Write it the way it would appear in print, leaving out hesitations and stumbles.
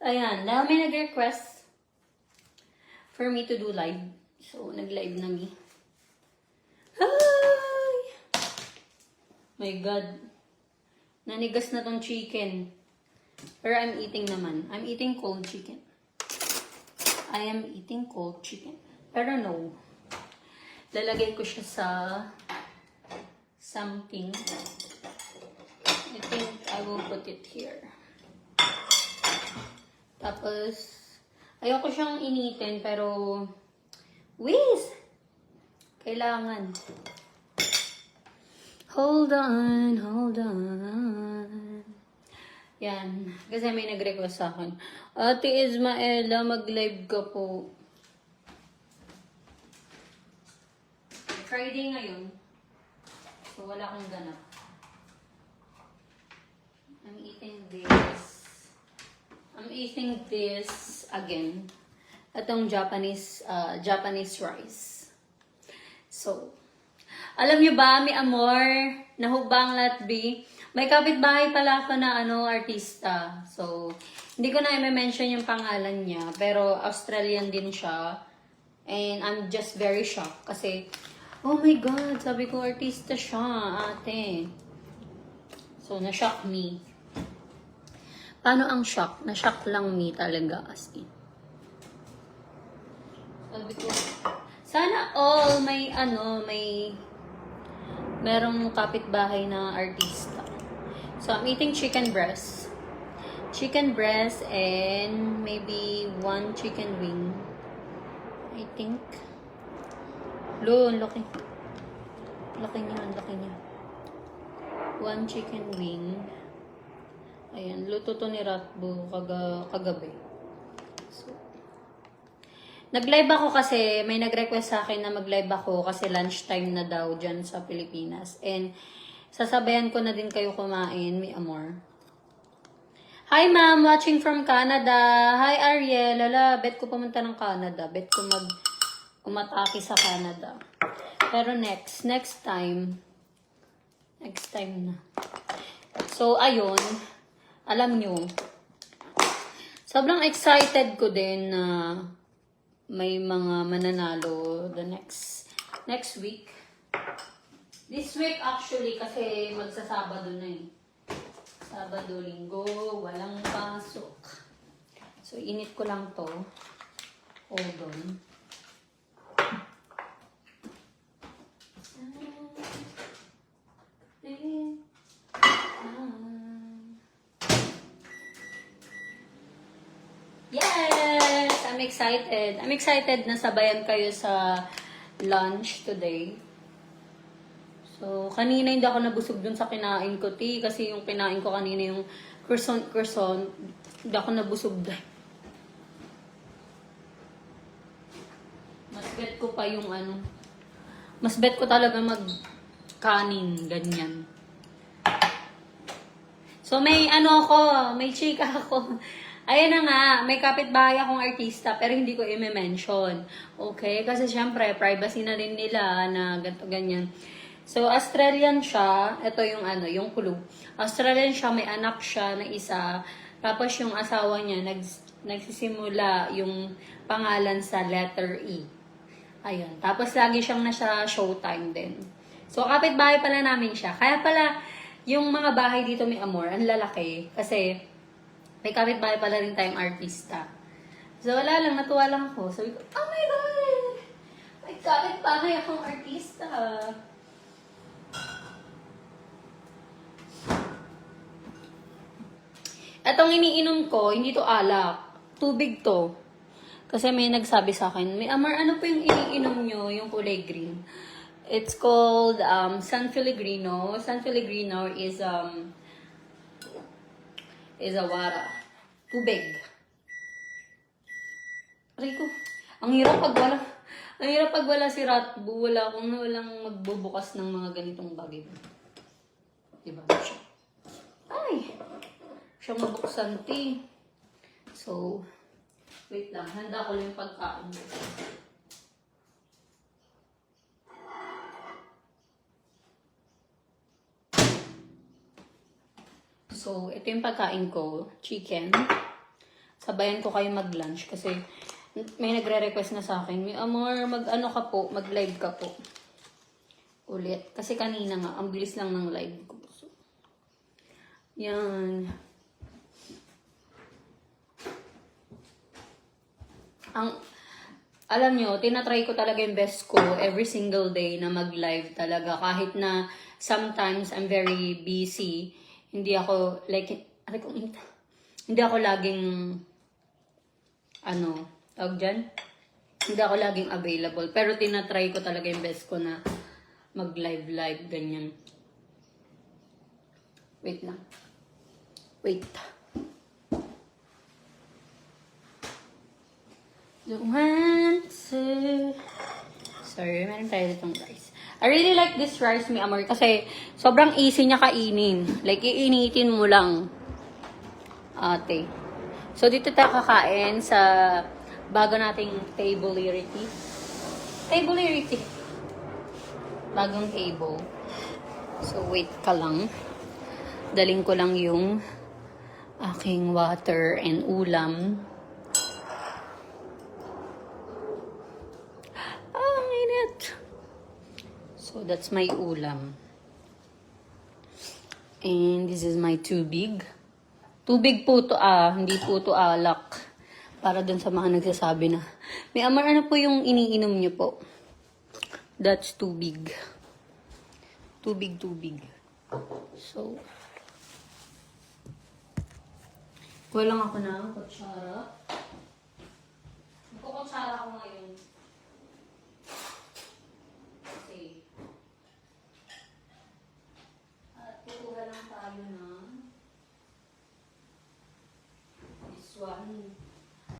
Ayan, dahil may nag-request for me to do live. So, nag-live na me. Hi! My God. Nanigas na tong chicken. Pero I'm eating naman. I'm eating cold chicken. I am eating cold chicken. Pero no. Lalagay ko siya sa something. I think I will put it here. Tapos, ayoko siyang initin, pero, whiz! Kailangan. Hold on, hold on. Yan. Kasi may nag-request sa akin. Ate Ismaela, mag-live ka po. Friday ngayon. So, wala akong ganap. I'm eating this again. Itong Japanese rice. So, alam niyo ba, may amor, nahubang latbi. May kapitbahay pala ako na artista. So, hindi ko na i-mention yung pangalan niya, pero Australian din siya. And I'm just very shocked kasi, oh my God, sabi ko artista siya, ate. So, na-shock me. Paano ang shock? Na-shock lang me talaga as in. Sabi ko, sana all merong kapitbahay na artista. So, I'm eating chicken breast. Chicken breast and maybe 1 chicken wing. I think. Laki. Laki niya. 1 chicken wing. Ayan, luto to ni Ratbo kagabi. So, nag-live ako kasi may nag-request sa akin na mag-live ako kasi lunchtime na daw dyan sa Pilipinas. And sasabayan ko na din kayo kumain, mi amor. Hi ma'am, watching from Canada. Hi Ariel, bet ko pumunta ng Canada. Bet ko umatake sa Canada. Pero next time na. So, ayun. Alam nyo, sobrang excited ko din na may mga mananalo the next week. This week actually kasi magsasabado na eh. Sabado, linggo, walang pasok. So, init ko lang to. Hold on. Yes! I'm excited. I'm excited na sabayan kayo sa lunch today. So, kanina hindi ako nabusog dun sa kinain ko, ti. Kasi yung kinain ko kanina yung croissant. Hindi ako nabusog dahil. Mas bet ko pa yung Mas bet ko talaga mag-kanin, ganyan. So, may may chika ako. Ayan na nga, may kapitbahay akong artista, pero hindi ko i-mention. Okay? Kasi syempre, privacy na rin nila na ganito, ganyan. So, Australian siya. Ito yung yung clue. Australian siya, may anak siya na isa. Tapos yung asawa niya, nagsisimula yung pangalan sa letter E. Ayun. Tapos lagi siyang nasa Showtime din. So, kapitbahay pala namin siya. Kaya pala, yung mga bahay dito may amor, ang lalaki. Kasi, may kapitbahay pala rin tayong artista. So, wala lang. Natuwa lang ako. Sabi ko, oh my God! May kapitbahay akong artista. Etong iniinom ko, hindi to alak. Tubig to. Kasi may nagsabi sa akin, may amor, ano po yung iniinom nyo, yung kulay green? It's called San Pellegrino. San Pellegrino is a wara. Tubig. Aray ko. Ang hirap pag wala si Ratbo. Walang magbubukas ng mga ganitong bagay. Diba? Ay! Siyang mabuksan, ti. So, wait lang. Handa ko lang yung pagkain. So, ito yung pagkain ko. Chicken. sabayan ko kayo mag-lunch kasi may nagre-request na sa akin, may amor, mag-ano ka po, mag-live ka po. Ulit. Kasi kanina nga, ang bilis lang ng live ko. So, yan. Alam nyo, tinatry ko talaga yung best ko every single day na mag-live talaga. Kahit na sometimes I'm very busy, hindi ako, hindi ako laging, tawag dyan? Hindi ako laging available. Pero tinatry ko talaga yung best ko na mag-live, ganyan. Wait lang. Wait. Sorry, meron tayo ditong rice. I really like this rice, mi amor, kasi sobrang easy niya kainin. Like, iinitin mo lang. Ate. So, dito tayo kakain sa bago nating table-irity. Table-irity. Bagong table. So, wait ka lang. Daling ko lang yung aking water and ulam. Ang init. So, that's my ulam. And this is my tubig. Tubig po to hindi po to alak. Para dun sa mga nagsasabi na, may amar, ano po yung iniinom niyo po? That's tubig. Tubig. So, kulang ako ng kutsara. Magkukutsara ako ngayon. Okay. At kukuha lang tayo ng this one.